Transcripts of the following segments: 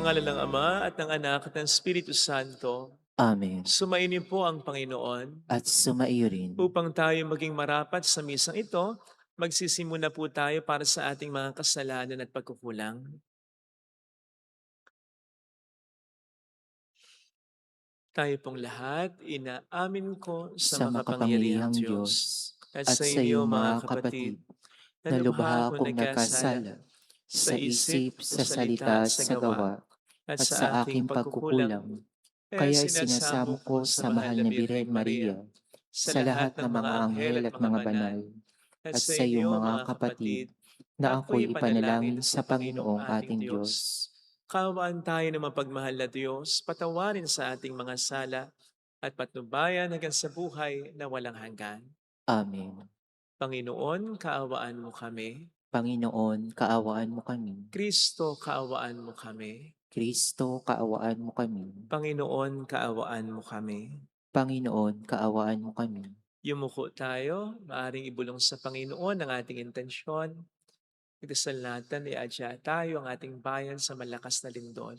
ngalan ng Ama at ng Anak at ng Espiritu Santo. Amen. Sumainin po ang Panginoon. At sumaiyo rin. Upang tayo maging marapat sa misang ito, magsisimula po tayo para sa ating mga kasalanan at pagkukulang. Tayo pong lahat, inaamin ko sa Sa makapangyarihang makapangyarihang Diyos Diyos at at sa sa inyo iyong mga mga kapatid, kapatid, na na lubha lubha akong akong nagkasala nagkasala sa sa isip, isip, sa sa salita salita at at sa sa gawa gawa, at at sa sa aking aking pagkukulang. pagkukulang. Kaya Kaya sinasamo sinasamo ko ko sa sa mahal mahal na na Birhen Birhen Maria, Maria, sa sa lahat lahat ng ng mga mga anghel anghel at at mga mga banal, banal, at at sa sa iyong inyo mga mga kapatid, kapatid, na na ako'y ako'y ipanalangin ipanalangin sa sa Panginoong Panginoong ating ating Diyos. Diyos. Kaawaan tayo ng mapagmahal na Diyos, patawarin sa ating mga sala, at patnubayan hanggang sa buhay na walang hanggan. Amen. Panginoon, kaawaan mo kami. Panginoon, kaawaan mo kami. Kristo, kaawaan mo kami. Kristo, kaawaan mo kami. Panginoon, kaawaan mo kami. Panginoon, kaawaan mo kami. Yumuko tayo, maaaring ibulong sa Panginoon ang ating intensyon. Igdasal natin, iadya tayo ang ating bayan sa malakas na lindol.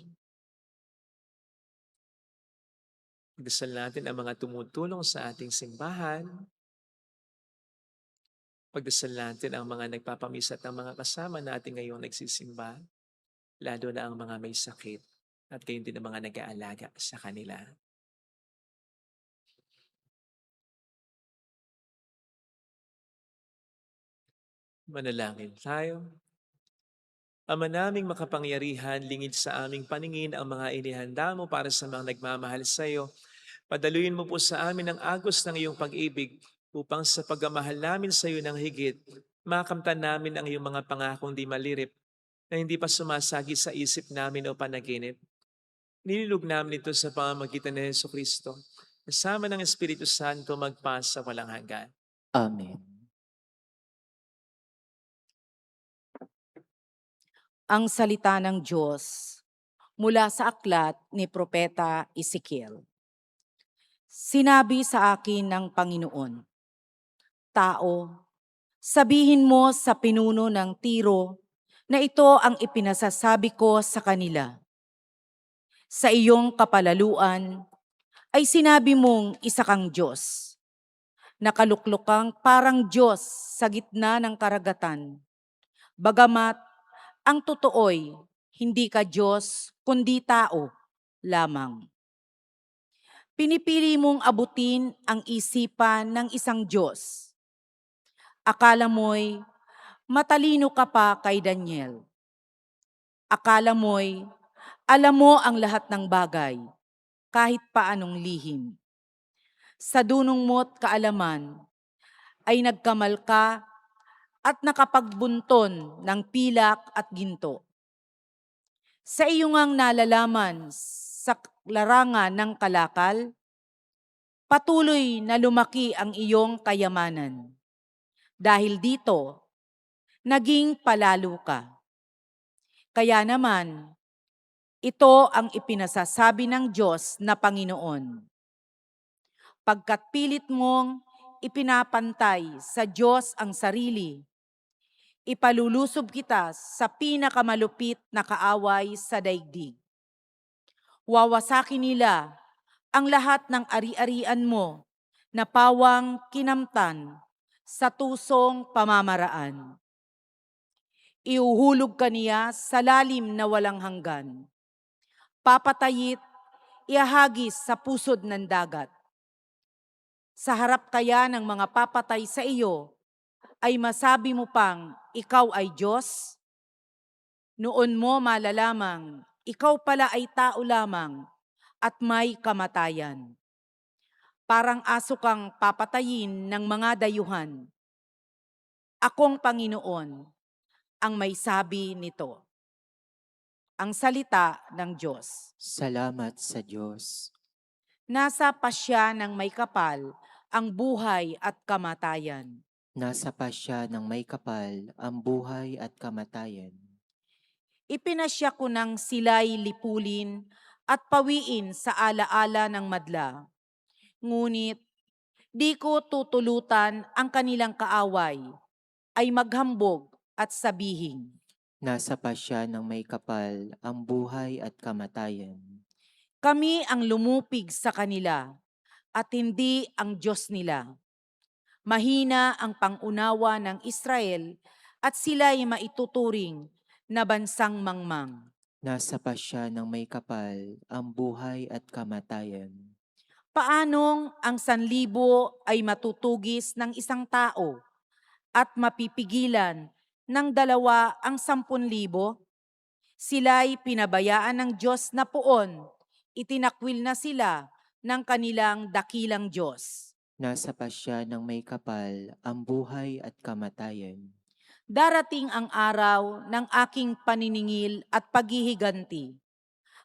Igdasal natin ang mga tumutulong sa ating simbahan. Pagdasal natin ang mga nagpapamisa at ang mga kasama natin ngayong nagsisimba, lalo na ang mga may sakit at gayon din ang mga nag-aalaga sa kanila. Manalangin tayo. Ama naming makapangyarihan, lingid sa aming paningin ang mga inihanda mo para sa mga nagmamahal sa iyo. Padaluyin mo po sa amin ang agos ng iyong pag-ibig upang sa pagmamahal namin sa iyo ng higit, makamtan namin ang iyong mga pangakong di malirip na hindi pa sumasagi sa isip namin o panaginip. Nililug namin ito sa pamamagitan ni Jesucristo. Kasama ng Espiritu Santo magpasa walang hanggan. Amen. Ang salita ng Diyos mula sa aklat ni Propeta Ezekiel. Sinabi sa akin ng Panginoon, "Tao, sabihin mo sa pinuno ng Tiro na ito ang ipinasasabi ko sa kanila. Sa iyong kapalaluan ay sinabi mong isa kang Diyos. Nakaluklok kang parang Diyos sa gitna ng karagatan. Bagamat ang totoo'y hindi ka Diyos kundi tao lamang. Pinipili mong abutin ang isipan ng isang Diyos. Akala mo'y matalino ka pa kay Daniel. Akala mo'y alam mo ang lahat ng bagay, kahit paanong lihim. Sa dunong mo't kaalaman ay nagkamal ka at nakapagbunton ng pilak at ginto. Sa iyo ngang nalalaman sa larangan ng kalakal, patuloy na lumaki ang iyong kayamanan. Dahil dito, naging palalo ka. Kaya naman, ito ang ipinasasabi ng Diyos na Panginoon. Pagkat pilit mong ipinapantay sa Diyos ang sarili, ipalulusob kita sa pinakamalupit na kaaway sa daigdig. Wawasakin nila ang lahat ng ari-arian mo na pawang kinamtan sa tusong pamamaraan. Iuhulog ka niya sa lalim na walang hanggan. Papatayit, ihagis sa pusod ng dagat. Sa harap kaya ng mga papatay sa iyo, ay masabi mo pang ikaw ay Diyos? Noon mo malalamang ikaw pala ay tao lamang at may kamatayan. Parang aso kang papatayin ng mga dayuhan. Akong Panginoon ang may sabi nito. Ang salita ng Diyos. Salamat sa Diyos. Nasa pasya ng may kapal ang buhay at kamatayan. Nasa pasya ng may kapal ang buhay at kamatayan. Ipinasya ko ng sila'y lipulin at pawiin sa alaala ng madla. Ngunit di ko tutulutan ang kanilang kaaway ay maghambog at sabihin, Nasa pasya ng may kapal ang buhay at kamatayan. Kami ang lumupig sa kanila at hindi ang Diyos nila. Mahina ang pangunawa ng Israel at sila'y maituturing na bansang mangmang. Nasa pasya ng may kapal ang buhay at kamatayan. Paanong ang 1,000 ay matutugis ng isang tao at mapipigilan ng 2 ang 10,000? Sila'y pinabayaan ng Diyos na poon, itinakwil na sila ng kanilang dakilang Diyos. Nasa pasya ng may kapal ang buhay at kamatayan. Darating ang araw ng aking paniningil at paghihiganti,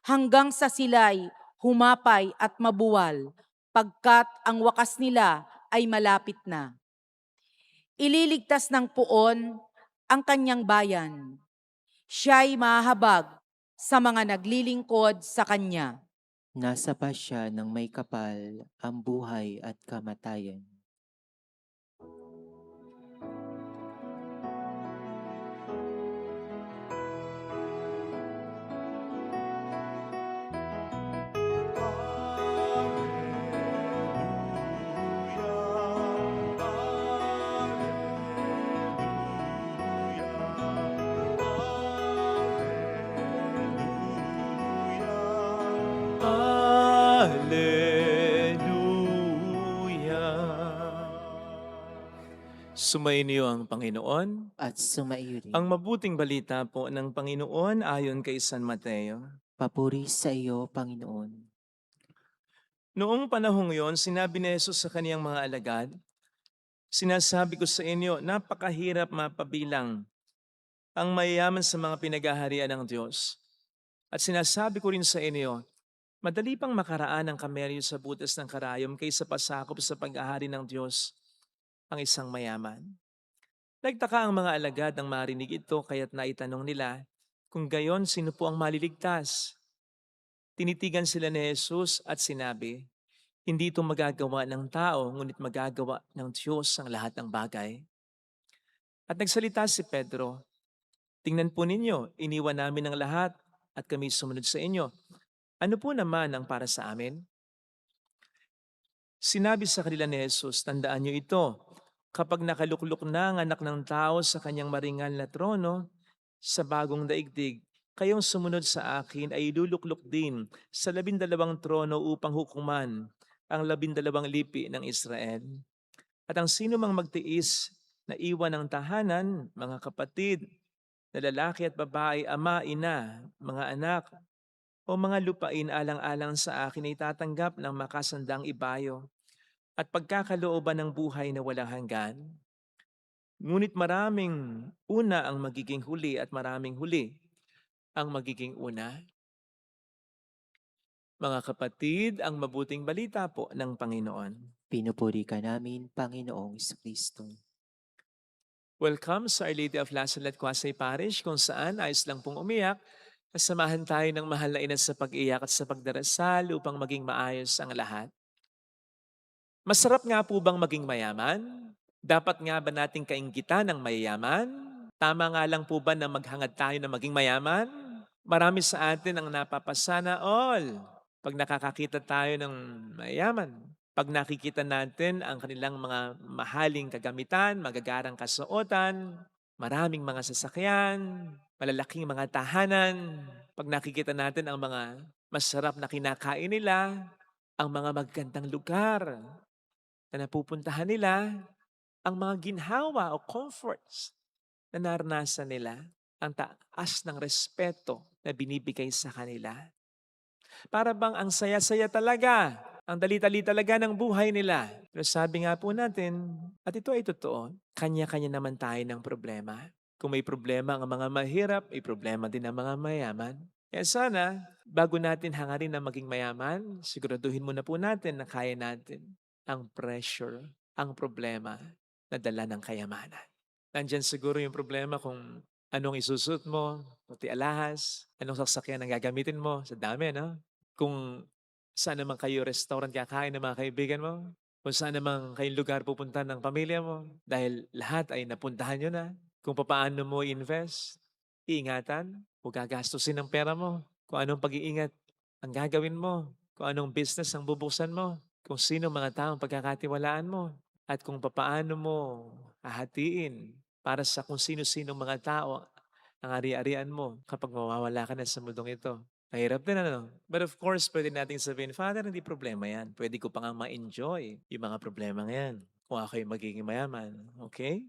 hanggang sa sila'y humapay at mabuwal, pagkat ang wakas nila ay malapit na. Ililigtas ng poon ang kanyang bayan. Siya'y mahahabag sa mga naglilingkod sa kanya. Nasa pasya ng may kapal ang buhay at kamatayan. Hallelujah. Sumainyo ang Panginoon. At sumaiyo rin. Ang mabuting balita po ng Panginoon ayon kay San Mateo. Papuri sa iyo, Panginoon. Noong panahong yon, sinabi ni Jesus sa kaniyang mga alagad, "Sinasabi ko sa inyo, napakahirap mapabilang ang mayayaman sa mga pinaghaharian ng Diyos. At sinasabi ko rin sa inyo, madali pang makaraan ang kamelyo sa butas ng karayom kaysa pasakop sa pag-ahari ng Diyos ang isang mayaman." Nagtaka ang mga alagad nang marinig ito, kaya't naitanong nila, kung gayon, sino po ang maliligtas? Tinitigan sila ni Jesus at sinabi, hindi ito magagawa ng tao, ngunit magagawa ng Diyos ang lahat ng bagay. At nagsalita si Pedro, tingnan po ninyo, iniwan namin ang lahat at kami sumunod sa inyo. Ano po naman ang para sa amin? Sinabi sa kanila ni Jesus, tandaan niyo ito, kapag nakaluklok na ang anak ng tao sa kanyang maringal na trono, sa bagong daigdig, kayong sumunod sa akin ay iluluklok din sa 12 trono upang hukuman ang 12 lipi ng Israel. At ang sino mang magtiis na iwan ng tahanan, mga kapatid, na lalaki at babae, ama, ina, mga anak, o mga lupain alang-alang sa akin ay tatanggap ng makasandang ibayo at pagkakalooban ng buhay na walang hanggan. Ngunit maraming una ang magiging huli at maraming huli ang magiging una. Mga kapatid, ang mabuting balita po ng Panginoon. Pinupuri ka namin, Panginoong Kristo. Welcome sa Our Lady of Lazaret Quasay Parish, kung saan ayos lang pong umiyak. Kasamahan tayo ng mahal na ina sa pag-iyak at sa pagdarasal upang maging maayos ang lahat. Masarap nga po bang maging mayaman? Dapat nga ba nating kainggitan ng mayayaman? Tama nga lang po ba na maghangad tayo na maging mayaman? Marami sa atin ang napapasana all pag nakakakita tayo ng mayayaman. Pag nakikita natin ang kanilang mga mahaling kagamitan, magagarang kasuotan, maraming mga sasakyan, malalaking mga tahanan. Pag nakikita natin ang mga masarap na kinakain nila, ang mga magandang lugar na napupuntahan nila, ang mga ginhawa o comforts na naranasan nila, ang taas ng respeto na binibigay sa kanila. Para bang ang saya-saya talaga, ang dali-dali talaga ng buhay nila. Pero sabi nga po natin, at ito ay totoo, kanya-kanya naman tayo ng problema. Kung may problema ang mga mahirap, may problema din ang mga mayaman. Kaya sana, bago natin hangarin na maging mayaman, siguraduhin muna po natin na kaya natin ang pressure, ang problema na dala ng kayamanan. Nandyan siguro yung problema kung anong isusuot mo, puti alahas, anong sasakyan ang gagamitin mo, sa dami, no? Kung saan naman kayo restaurant kakain ng mga kaibigan mo, kung saan naman kayong lugar pupunta ng pamilya mo, dahil lahat ay napuntahan nyo na, kung paano mo invest, iingatan o gagastusin ng pera mo, kung anong pag-iingat ang gagawin mo, kung anong business ang bubuksan mo, kung sino mga taong pagkakatiwalaan mo, at kung papaano mo hahatiin para sa kung sino-sino mga tao ang ari-arian mo kapag mawawala ka na sa mundong ito. Mahirap din ano? But of course, pwede nating sabihin, Father, hindi problema yan. Pwede ko pa nga ma-enjoy yung mga problema yan kung ako'y magiging mayaman. Okay?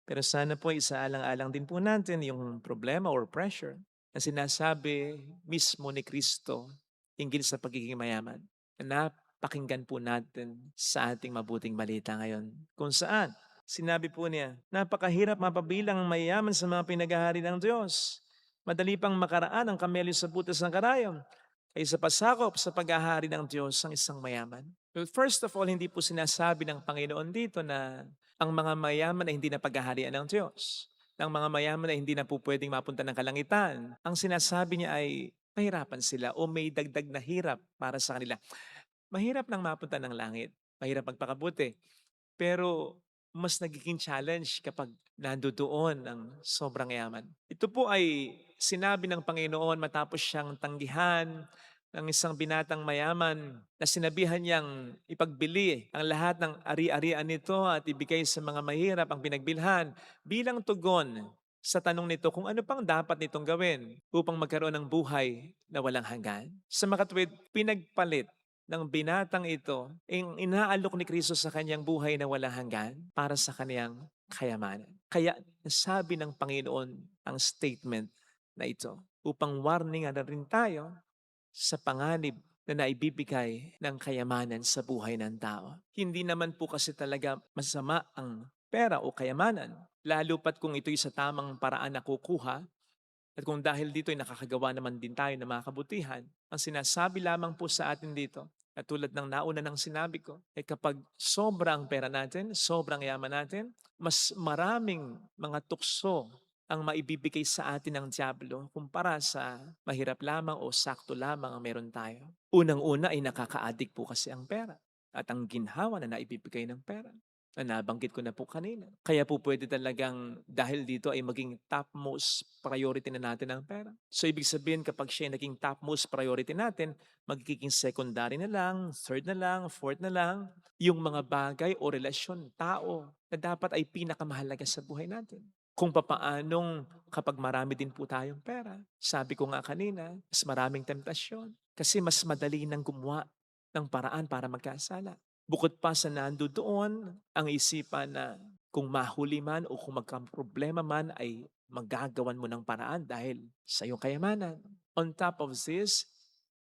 Pero sana po isaalang-alang din po natin yung problema or pressure na sinasabi mismo ni Kristo hinggil sa pagiging mayaman. Na napakinggan po natin sa ating mabuting balita ngayon. Kung saan, sinabi po niya, napakahirap mapabilang ang mayayaman sa mga pinagahari ng Diyos. Madali pang makaraan ang kamelyo sa butas ng karayom kaysa pasakop sa paghahari ng Diyos ang isang mayaman. Well, first of all, hindi po sinasabi ng Panginoon dito na ang mga mayaman ay hindi na paghaharian ng Diyos. Ang mga mayaman ay hindi na po pwedeng mapunta ng kalangitan. Ang sinasabi niya ay mahirapan sila o may dagdag na hirap para sa kanila. Mahirap lang mapunta ng langit. Mahirap magpakabuti. Pero mas nagiging challenge kapag nandoon ang sobrang yaman. Ito po ay sinabi ng Panginoon matapos siyang tanggihan ng isang binatang mayaman na sinabihan niyang ipagbili ang lahat ng ari-arian nito at ibigay sa mga mahirap ang pinagbilhan bilang tugon sa tanong nito kung ano pang dapat nitong gawin upang magkaroon ng buhay na walang hanggan. Sa makatwid, pinagpalit ng binatang ito, ang inaalok ni Kristo sa kanyang buhay na walang hanggan para sa kanyang kayamanan. Kaya nasabi ng Panginoon ang statement na ito upang warning na rin tayo sa panganib na naibibigay ng kayamanan sa buhay ng tao. Hindi naman po kasi talaga masama ang pera o kayamanan, lalo pat kung ito'y sa tamang paraan na kukuha. At kung dahil dito ay nakakagawa naman din tayo ng mga kabutihan, ang sinasabi lamang po sa atin dito, at tulad ng nauna ng sinabi ko, ay kapag sobrang pera natin, sobrang yaman natin, mas maraming mga tukso ang maibibigay sa atin ng Diablo kumpara sa mahirap lamang o sakto lamang ang meron tayo. Unang-una ay nakaka-addict po kasi ang pera at ang ginhawa na naibibigay ng pera na nabanggit ko na po kanina. Kaya po pwede talagang dahil dito ay maging topmost priority na natin ang pera. So ibig sabihin kapag siya ay naging topmost priority natin, magiging secondary na lang, third na lang, fourth na lang, yung mga bagay o relasyon, tao na dapat ay pinakamahalaga sa buhay natin. Kung papaanong kapag marami din po tayong pera. Sabi ko nga kanina, mas maraming temptasyon. Kasi mas madali nang gumawa ng paraan para magkasala. Bukod pa sa nandoon ang isipan na kung mahuli man o kung magka-problema man ay magagawan mo ng paraan dahil sa iyong kayamanan. On top of this,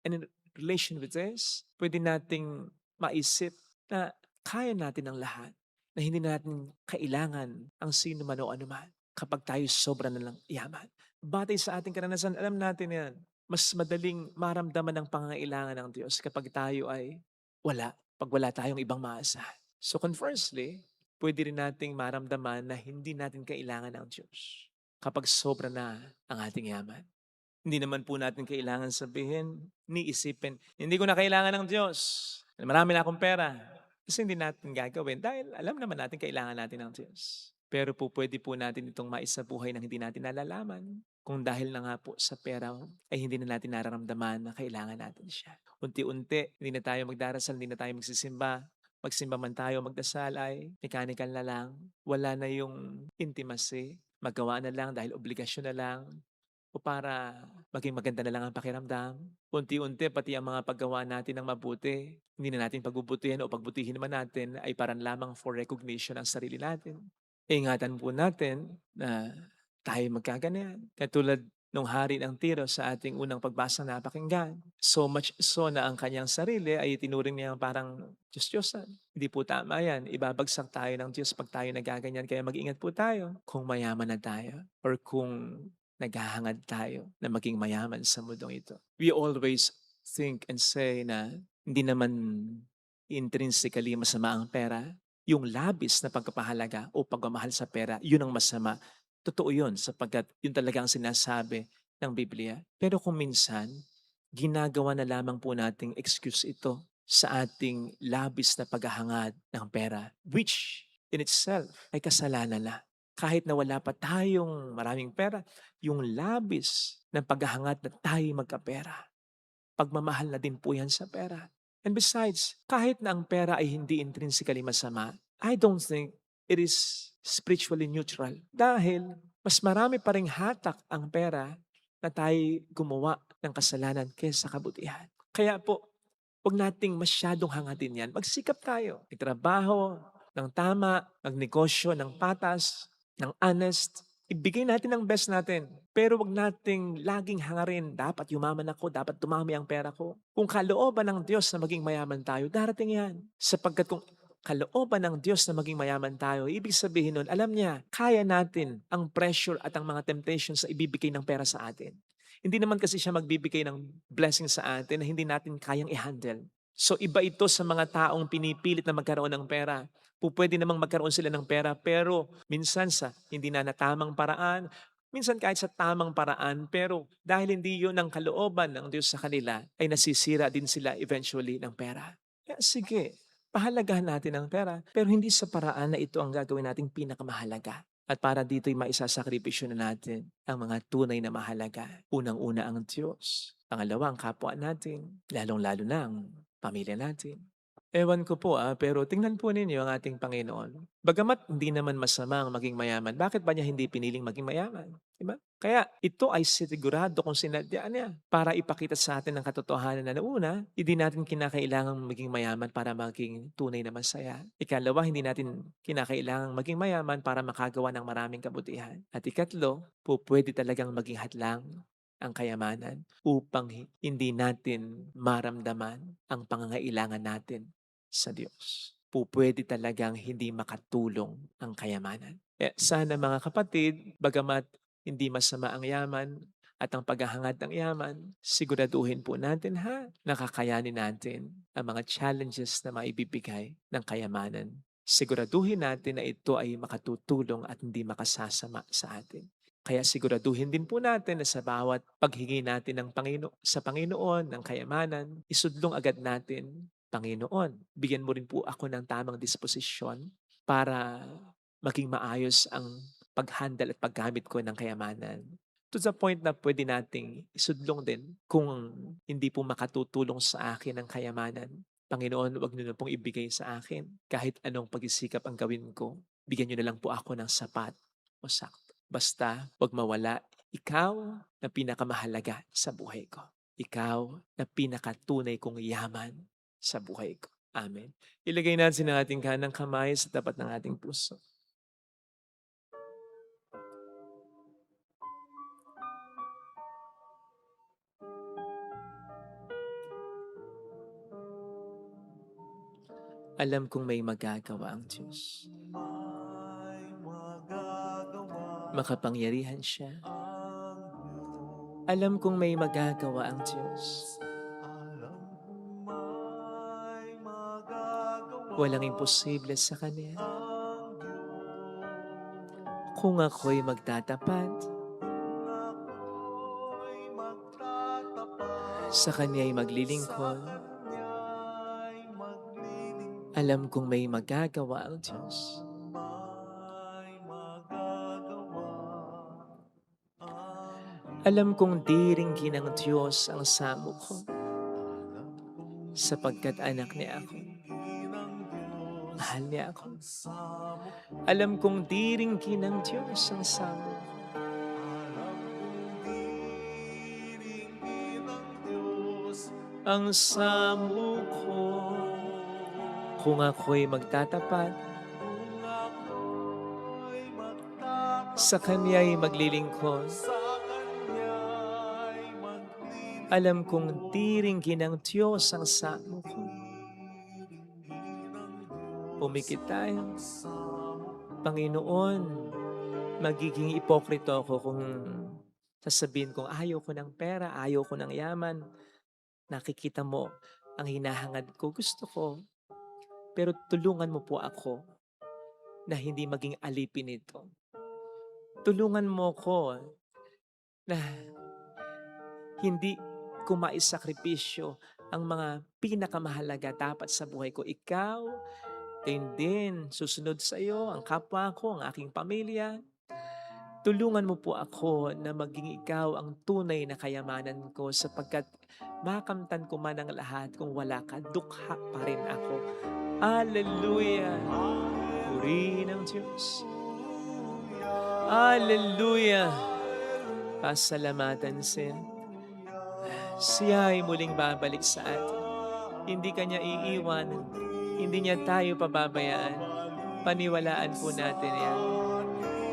and in relation with this, pwede nating maisip na kaya natin ang lahat, na hindi natin kailangan ang sino man o ano man kapag tayo sobra na lang yaman. Batay sa ating karanasan, alam natin yan, mas madaling maramdaman ang pangangailangan ng Diyos kapag tayo ay wala, pag wala tayong ibang maasahan. So conversely, pwede rin nating maramdaman na hindi natin kailangan ng Diyos kapag sobra na ang ating yaman. Hindi naman po natin kailangan sabihin, ni isipin, hindi ko na kailangan ng Diyos. Marami na akong pera. Kasi hindi natin gagawin dahil alam naman natin kailangan natin ng Diyos. Pero po pwede po natin itong maisabuhay nang hindi natin nalalaman. Kung dahil na nga po sa pera ay hindi na natin nararamdaman na kailangan natin siya. Unti-unti, hindi na tayo magdarasal, hindi na tayo magsisimba. Magsimba man tayo, magdasal ay mechanical na lang. Wala na yung intimacy. Magawa na lang dahil obligasyon na lang o para maging maganda na lang ang pakiramdam. Unti-unti pati ang mga paggawa natin ng mabuti, hindi na natin pagbubutihan o pagbutihin naman natin ay parang lamang for recognition ang sarili natin. Ingatan po natin na tayo magkaganyan. Katulad nung hari ng Tiro sa ating unang pagbasa na napakinggan. So much so na ang kanyang sarili ay tinuring niya parang Diyos-Diyosan. Hindi po tama yan. Ibabagsak tayo ng Diyos pag tayo nagaganyan. Kaya mag-ingat po tayo kung mayaman na tayo or kung naghahangad tayo na maging mayaman sa mundong ito. We always think and say na hindi naman intrinsically masama ang pera. Yung labis na pagpapahalaga o pagmamahal sa pera, yun ang masama. Totoo yun sapagkat yun talaga ang sinasabi ng Biblia. Pero kung minsan, ginagawa na lamang po nating excuse ito sa ating labis na paghahangad ng pera, which in itself ay kasalanan na. kahit na wala pa tayong maraming pera, yung labis ng paghahangad na tayo magkapera. Pagmamahal na din po yan sa pera. And besides, kahit na ang pera ay hindi intrinsically masama, I don't think it is spiritually neutral. Dahil mas marami pa ring hatak ang pera na tayo gumawa ng kasalanan kaysa kabutihan. Kaya po, huwag nating masyadong hangatin yan. Magsikap tayo. Itrabaho ng tama, magnegosyo ng patas, ng honest. Ibigay natin ang best natin. Pero wag nating laging hangarin, dapat yumaman ako, dapat dumami ang pera ko. Kung kalooban ng Diyos na maging mayaman tayo, darating yan. Sapagkat kung kalooban ng Diyos na maging mayaman tayo, ibig sabihin nun, alam niya, kaya natin ang pressure at ang mga temptations na ibibigay ng pera sa atin. Hindi naman kasi siya magbibigay ng blessing sa atin na hindi natin kayang i-handle. So iba ito sa mga taong pinipilit na magkaroon ng pera. Pwede namang magkaroon sila ng pera pero minsan sa hindi na natamang paraan, minsan kahit sa tamang paraan, pero dahil hindi yun ang kalooban ng Diyos sa kanila, ay nasisira din sila eventually ng pera. Kaya sige, pahalagahan natin ang pera, pero hindi sa paraan na ito ang gagawin nating pinakamahalaga. At para dito'y maisasakripisyo na natin ang mga tunay na mahalaga. Unang-una ang Diyos. Pangalawa ang kapwa natin, lalong-lalo na ang pamilya natin. Ewan ko po pero tingnan po ninyo ang ating Panginoon. Bagamat hindi naman masama ang maging mayaman, bakit ba niya hindi piniling maging mayaman? Diba? Kaya ito ay sigurado kung sinadya niya para ipakita sa atin ang katotohanan na una, hindi natin kinakailangang maging mayaman para maging tunay na masaya. Ikalawa, hindi natin kinakailangang maging mayaman para makagawa ng maraming kabutihan. At ikatlo, pwede talagang maging hadlang ang kayamanan upang hindi natin maramdaman ang pangangailangan natin sa Diyos. Pwede talagang hindi makatulong ang kayamanan. Sana mga kapatid, bagamat hindi masama ang yaman at ang paghahangad ng yaman, siguraduhin po natin nakakayanin natin ang mga challenges na maibibigay ng kayamanan. Siguraduhin natin na ito ay makatutulong at hindi makasasama sa atin. Kaya siguraduhin din po natin na sa bawat paghingi natin sa Panginoon ng kayamanan, isudlong agad natin, Panginoon, bigyan mo rin po ako ng tamang disposisyon para maging maayos ang pag-handle at paggamit ko ng kayamanan. To the point na pwede nating isudlong din kung hindi po makatutulong sa akin ang kayamanan. Panginoon, wag niyo na pong ibigay sa akin. Kahit anong pagsisikap ang gawin ko, bigyan niyo na lang po ako ng sapat o sakto. Basta wag mawala, ikaw na pinakamahalaga sa buhay ko. Ikaw na pinakatunay kong yaman sa buhay ko. Amen. Ilagay natin ang ating kanang kamay sa tapat ng ating puso. Alam kong may magagawa ang Diyos. Makapangyarihan siya. Alam kong may magagawa ang Diyos. Walang imposible sa Kanya. Kung ako'y magtatapat, sa Kanya'y maglilingkod, alam kong may magagawa ang Diyos. Alam kong diringgin ng Diyos ang samo ko, sapagkat anak niya ako. Mahal niya ako. Alam kong diringgin ng Diyos ang samo ko. Ang samo ko, kung ako'y magtatapat, sa Kanya'y maglilingkod, alam kong diringgin ng Diyos ang samo ko. Pumikit tayo. Panginoon, magiging ipokrito ako kung sasabihin kong ayaw ko ng pera, ayaw ko ng yaman. Nakikita mo ang hinahangad ko, gusto ko. Pero tulungan mo po ako na hindi maging alipin ito. Tulungan mo ko na hindi ko maisakripisyo ang mga pinakamahalaga dapat sa buhay ko. Ikaw Gayon din, susunod sa iyo ang kapwa ko, ang aking pamilya. Tulungan mo po ako na maging ikaw ang tunay na kayamanan ko sapagkat makamtan ko man ang lahat kung wala ka, dukha pa rin ako. Hallelujah! Purihin ang Diyos. Hallelujah! Pasalamatan siya. Siya ay muling babalik sa atin. Hindi kanya iiwan. Hindi niya tayo pababayaan. Paniwalaan po natin yan.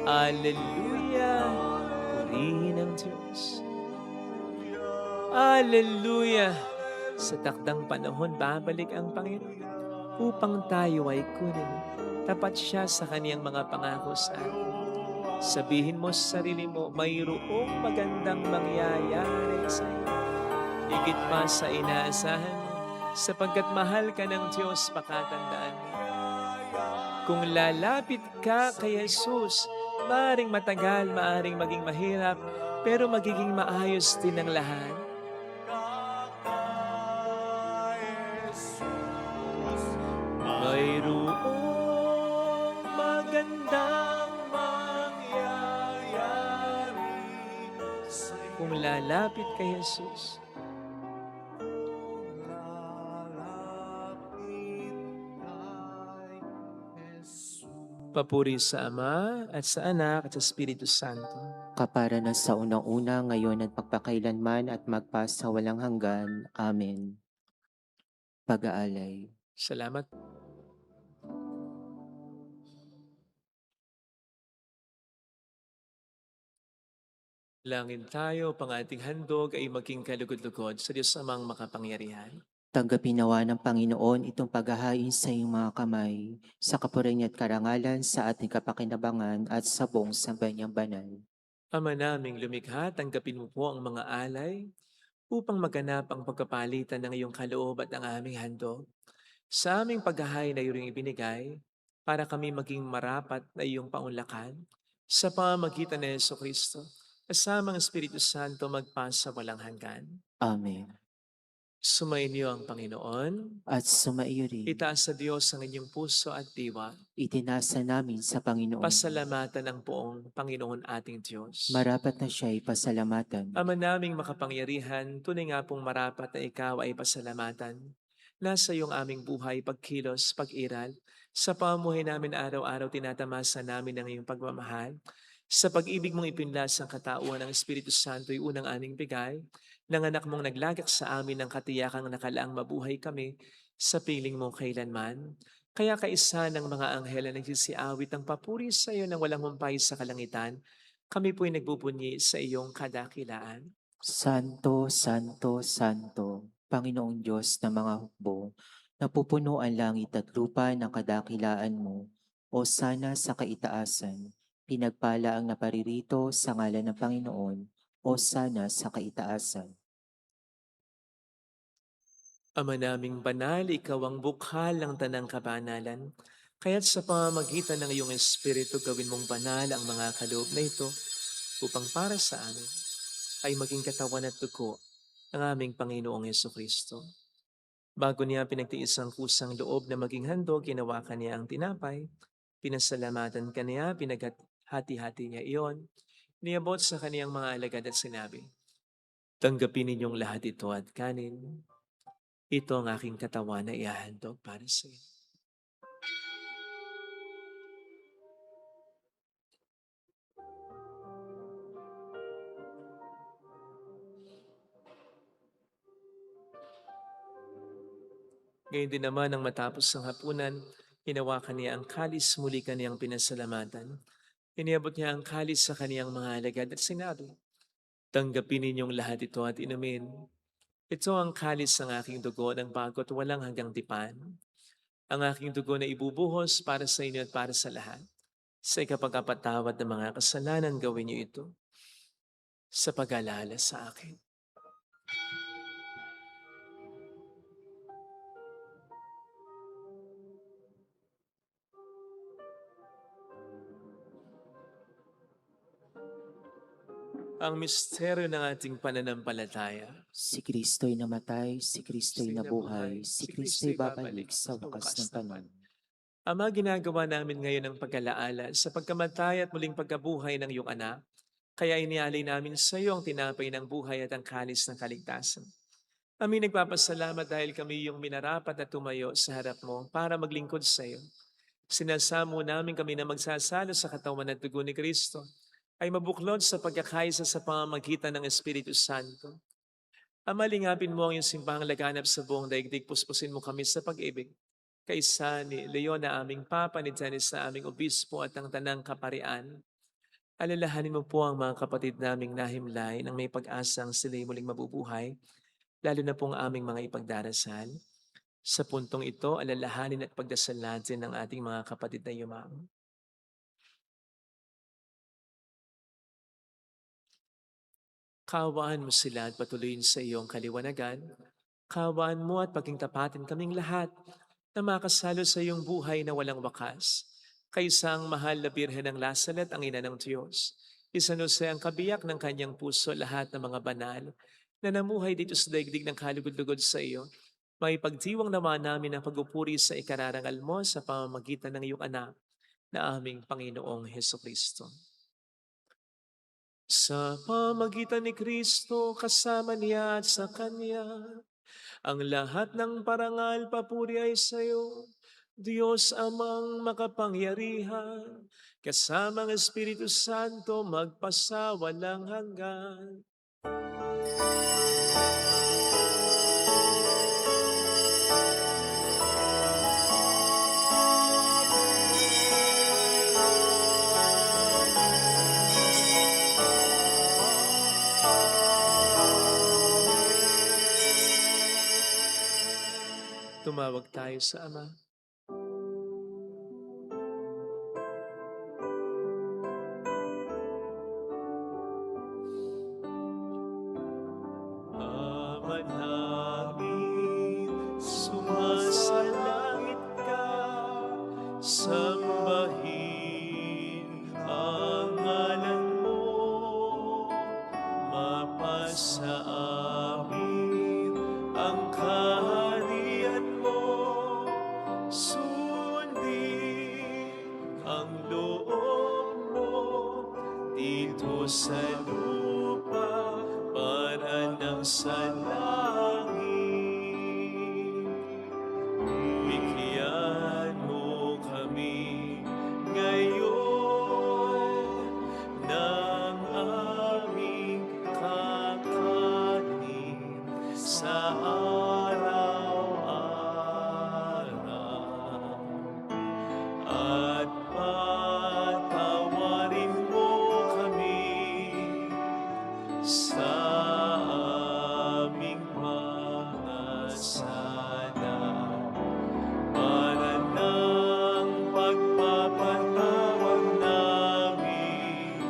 Hallelujah! Purihin ang Diyos. Hallelujah! Sa takdang panahon, babalik ang Panginoon upang tayo ay kunin. Tapat siya sa kaniyang mga pangako sa atin. Sabihin mo sa sarili mo, mayroong magandang mangyayari sa iyo. Higit pa sa inaasahan mo, sapagkat mahal ka ng Diyos, pakatandaan mo. Kung lalapit ka kay Jesus, maaring matagal, maaring maging mahirap, pero magiging maayos din ang lahat. Mayroong magandang mangyayari kung lalapit kay Jesus. Papuri sa Ama at sa Anak at sa Espiritu Santo. Kapara na sa unang-una, ngayon at magpakailanman at magpasa walang hanggan. Amen. Pag-aalay. Salamat. Langin tayo, pang ating handog ay maging kalugod-lugod sa Diyos Amang makapangyarihan. Tanggapin nawa ng Panginoon itong paghahain sa iyong mga kamay, sa kapurihan at karangalan sa ating kapakinabangan at sa buong sambayang banal. Ama naming lumikha, tanggapin mo po ang mga alay upang maganap ang pagkapalitan ng iyong kaloob at ang aming handog. Sa aming paghahain na iyong ibinigay, para kami maging marapat na iyong paunlakan, sa pamamagitan ni Yesu Kristo, kasamang Espiritu Santo magpasa walang hanggan. Amen. Sumainyo ang Panginoon. At sumaiyo rin, Itaas sa Diyos ang inyong puso at diwa. itinasa namin sa Panginoon. Pasalamatan ang poong Panginoon ating Diyos. Marapat na siya'y pasalamatan. Ama naming makapangyarihan, tunay nga pong marapat na ikaw ay pasalamatan. Nasa iyong aming buhay, pagkilos, pag-iral. Sa pamuhay namin araw-araw, tinatamasa namin ang iyong pagmamahal. Sa pag-ibig mong ipinlas ang katauhan ng Espiritu Santo, yung unang aming bigay, ng anak mong naglagak sa amin ng katiyakang nakalaang mabuhay kami sa piling mo kailanman. Kaya kaisa ng mga anghel na nagsisiawit ang papuri sa iyo ng walang humpay sa kalangitan, kami po'y nagbubunyi sa iyong kadakilaan. Santo, Santo, Santo, Panginoong Diyos ng mga hukbo, napupuno ang langit at lupa ng kadakilaan mo, o sana sa kaitaasan. Pinagpala ang naparirito sa ngalan ng Panginoon, o sana sa kaitaasan. Ama naming banal, ikaw ang bukhal ng tanang kabanalan. Kaya't sa pamamagitan ng iyong Espiritu, gawin mong banal ang mga kaloob na ito upang para sa amin ay maging katawan at dugo ng aming Panginoong Kristo. Bago niya pinagtiis ang kusang loob na maging handog, ginawakan niya ang tinapay, pinasalamatan ka niya, pinaghati-hati niya iyon, niabot sa kaniyang mga alagad at sinabi, tanggapin ninyong lahat ito at kanin. Ito ang aking katawan na ihahandog para sa iyo. Ngayon din naman nang matapos ang hapunan, hinawakan niya ang kalis, muli kaniyang pinasalamatan. Iniabot niya ang kalis sa kaniyang mga alagad at sinabi, tanggapin ninyong lahat ito at inumin. Ito ang kalis ng aking dugo ng bago at walang hanggang tipan. Ang aking dugo na ibubuhos para sa inyo at para sa lahat. Sa ikapagkapatawad ng mga kasalanan, gawin niyo ito sa pag-alala sa akin. Ang misteryo ng ating pananampalataya. Si Kristo'y namatay, si Kristo'y nabuhay, si Kristo'y babalik sa wakas ng panahon. Ama, ginagawa namin ngayon ang pag-alaala sa pagkamatay at muling pagkabuhay ng iyong anak. Kaya inialay namin sa iyo ang tinapay ng buhay at ang kalis ng kaligtasan. Kami nagpapasalamat dahil kami yung minarapat na tumayo sa harap mo para maglingkod sa iyo. Sinasamo namin kami na magsasalo sa katawan at dugo ni Kristo ay mabuklod sa pagkakaisa sa pamamagitan ng Espiritu Santo. Ama, lingapin mo ang iyong simbahang laganap sa buong daigdig, puspusin mo kami sa pag-ibig. Kaisa ni Leon na aming Papa, ni Dennis na aming Obispo at ang Tanang Kaparian. Alalahanin mo po ang mga kapatid naming nahimlay nang may pag-asang sila'y muling mabubuhay, lalo na pong aming mga ipagdarasal. Sa puntong ito, alalahanin at pagdasal natin ng ating mga kapatid na yumaong. Kaawaan mo sila at patuloyin sa iyong kaliwanagan. Kaawaan mo at paging tapatin kaming lahat na makasalo sa iyong buhay na walang wakas. Kaisang mahal na Birhen ng Lasalet, ang ina ng Diyos. Isanuse ang kabiyak ng kanyang puso lahat ng mga banal na namuhay dito sa daigdig ng kalugod-lugod sa iyo. May pagdiwang naman namin ang pagpupuri sa ikararangal mo sa pamamagitan ng iyong anak na aming Panginoong Heso Kristo. Sa pamagitan ni Kristo, kasama niya at sa Kanya, ang lahat ng parangal papuri ay sa iyo, Diyos amang makapangyarihan, kasama ang Espiritu Santo magpasawalang hanggan. Tumawag tayo sa Ama. Ama namin, sumasalangit ka, sambahin ang ngalan mo, mapasa amin ang kaharian mo, sundin ang loob mo dito sa lupa para ng sa langit. Bigyan mo kami ngayon ng aming kakanin sa araw-araw. At patawarin mo kami sa aming mga sala, para ng pagpapatawad namin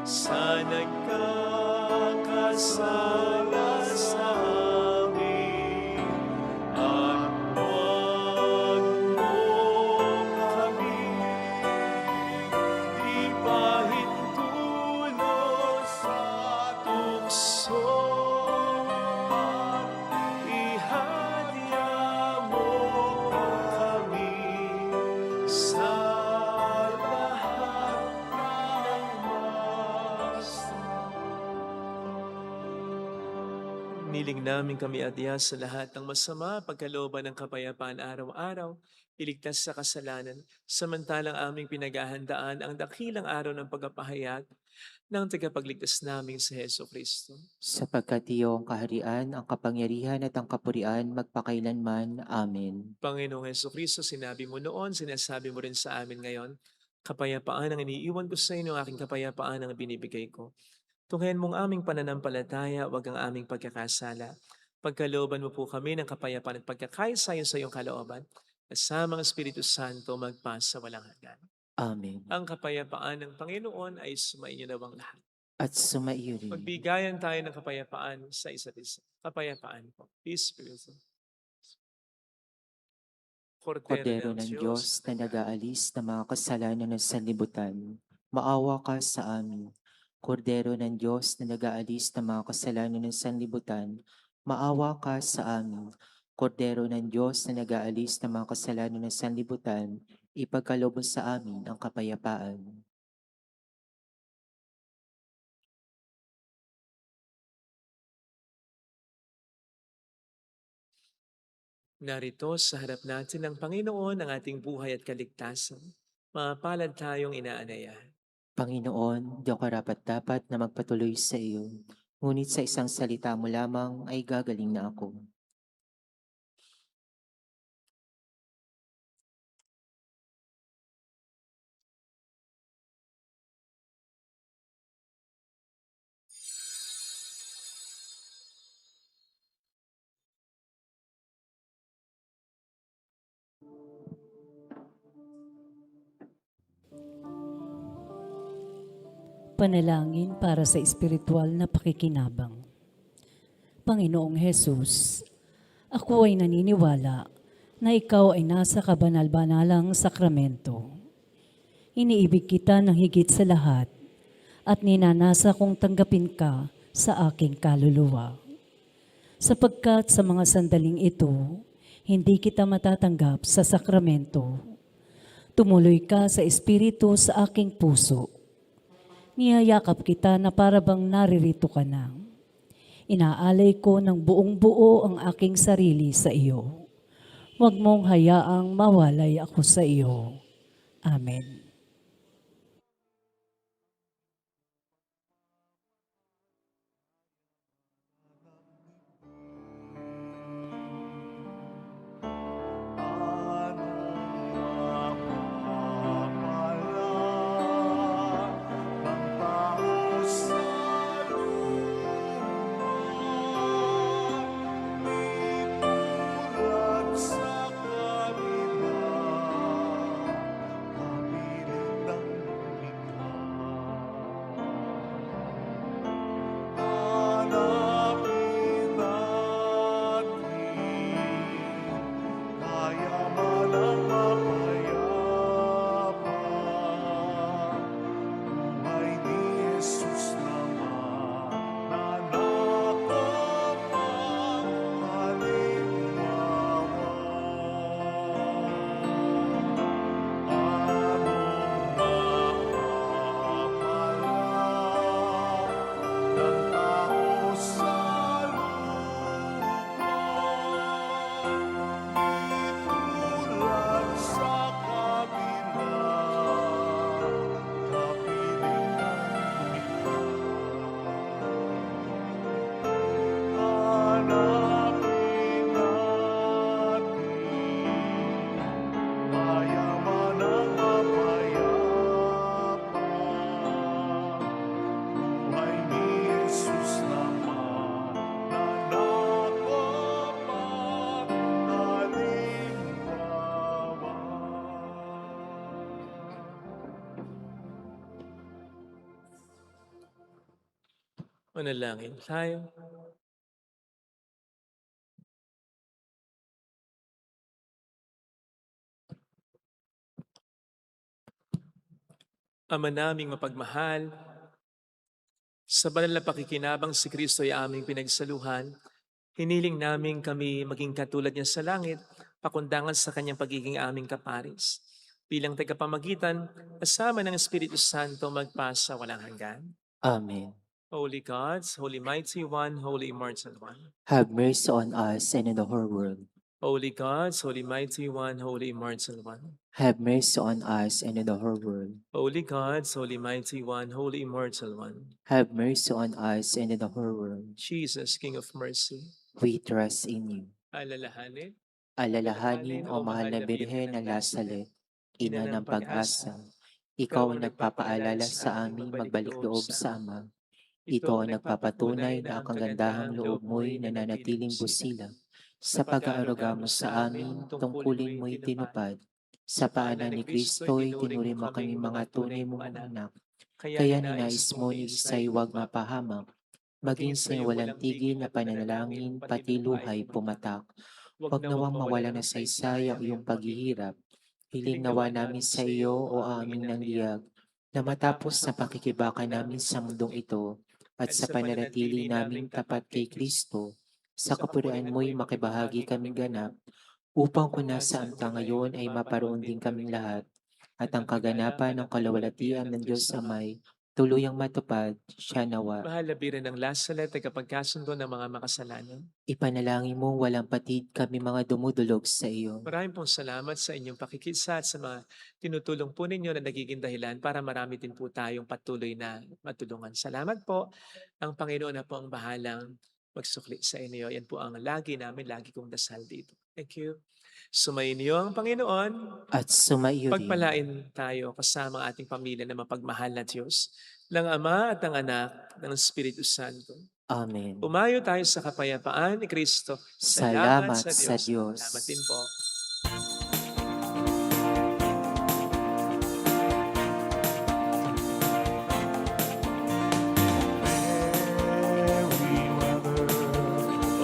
sa nagkakasala sa amin. At huwag mo kami ipahintulot sa tukso, ihadya mo kami sa lahat ng masama. Niling namin kami adya sa lahat ng masama, pagkalooban ng kapayapaan araw-araw, iligtas sa kasalanan, samantalang aming pinaghahandaan ang dakilang araw ng pagpapahayag ng tagapagligtas namin sa Heso Kristo. Sapagkat iyo ang kaharian, ang kapangyarihan at ang kapurian magpakailanman. Amen. Panginoong Heso Kristo, sinabi mo noon, sinasabi mo rin sa amin ngayon, kapayapaan ang iniiwan ko sa inyo, aking kapayapaan ang binibigay ko. Tunghayan mong aming pananampalataya, wag ang aming pagkakasala. Pagkalooban mo po kami ng kapayapaan at pagkakaisa sa iyong kalooban, at sa mga Espiritu Santo magpasa walang hanggan. Amen. Ang kapayapaan ng Panginoon ay sumainyo nawang lahat. At sumaiyo rin. Magbigayan tayo ng kapayapaan sa isa't isa. Kapayapaan po. Peace be with you. Kordero ng Diyos na nag-aalis ng mga kasalanan ng sanlibutan, maawa ka sa amin. Kordero ng Diyos na nag-aalis ng mga kasalanan ng sanlibutan, maawa ka sa amin. Kordero ng Diyos na nag-aalis ng mga kasalanan ng sanlibutan, ipagkaloob mo sa amin ang kapayapaan. Narito sa harap natin ng Panginoon ang ating buhay at kaligtasan. Mapalad tayong inaanaya. Panginoon, di ako dapat na magpatuloy sa iyo, ngunit sa isang salita mo lamang ay gagaling na ako. Panalangin para sa espiritual na pakikinabang. Panginoong Hesus, ako ay naniniwala na ikaw ay nasa kabanal-banalang sakramento. Iniibig kita ng higit sa lahat at ninanasa kong tanggapin ka sa aking kaluluwa. Sapagkat sa mga sandaling ito, hindi kita matatanggap sa sakramento. Tumuloy ka sa espiritu sa aking puso. Niyayakap kita na para bang naririto ka na. Inaalay ko ng buong buo ang aking sarili sa iyo. Huwag mong hayaang mawalay ako sa iyo. Amen. Manalangin tayo. Ama naming mapagmahal, sa banal na pakikinabang si Kristo ay aming pinagsaluhan, hiniling namin kami maging katulad niya sa langit, pakundangan sa kanyang pagiging aming kaparis. Bilang tagapamagitan, kasama ng Espiritu Santo magpasa walang hanggan. Amen. Holy God, Holy Mighty One, Holy Immortal One. Have mercy on us and on the whole world. Holy God, Holy Mighty One, Holy Immortal One. Have mercy on us and on the whole world. Holy God, Holy Mighty One, Holy Immortal One. Have mercy on us and on the whole world. Jesus, King of Mercy. We trust in you. Alalahanin, Alalahanin o mahal na Birhen ng Lasalet, Ina ng pag-asa, ikaw ang nagpapaalala sa amin magbalik loob sa Ama. Ito ang nagpapatunay na ang kagandahang loob mo'y nananatiling busila. Sa pag-aaruga mo sa amin, tungkulin mo'y tinupad. Sa paanan ni Kristo'y tinuri mo kami mga tunay mong anak. Kaya ninais mo ni Isa'y huwag mapahamak, maging sa walang tigil na pananalangin, pati luhay pumatak. Huwag nawang mawala na sa isay ang iyong paghihirap. Hiling nawa namin sa iyo o aming nangliyag, na matapos sa pakikibaka namin sa mundong ito, at sa pananatili naming tapat kay Kristo, sa kapurian mo'y makibahagi kaming ganap, upang kung nasaan ka ngayon ay maparoon din kaming lahat, at ang kaganapan ng kalawalatian ng Diyos Amay tuluyang matupad siya nawa. Mahal na Birhen ng Lasalet, tagapagkasundo ng mga makasalanan. Ipanalangin mo walang patid kami mga dumudulog sa iyo. Maraming pong salamat sa inyong pakikisa at sa mga tinutulong po ninyo na nagiging dahilan para marami din po tayong patuloy na matulungan. Salamat po. Ang Panginoon na po ang bahalang magsukli sa inyo. Yan po ang lagi kong dasal dito. Thank you. Sumayin niyo ang Panginoon. At sumaiyo din. Pagpalain tayo kasama ating pamilya na mapagmahal na Diyos, ng Ama at ng Anak, ng Espiritu Santo. Amen. Umayo tayo sa kapayapaan ni Kristo. Salamat sa Diyos. Salamat din po. Mary, Mother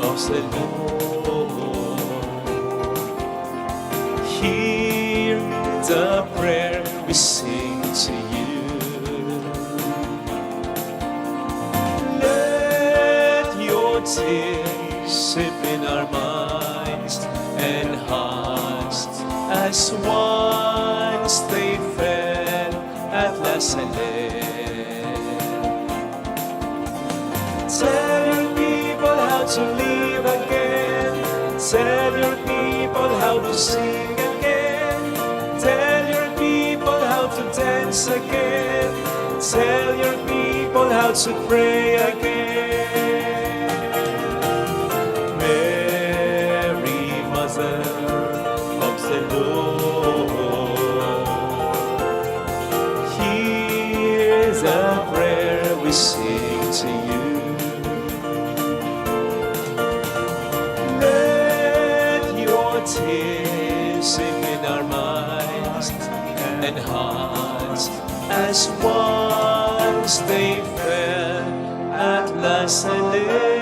of the Lord, hear the prayer we sing to you. Let your tears sip in our minds and hearts as once they fell at La Salette. Tell your people how to live again. Tell your people how to sing again. Tell your people how to dance again. Tell your people how to pray again. Mary, Mother of the Lord, hear the prayer we sing to you. Let your tears sing in our minds and hearts as once they fell at La Salette.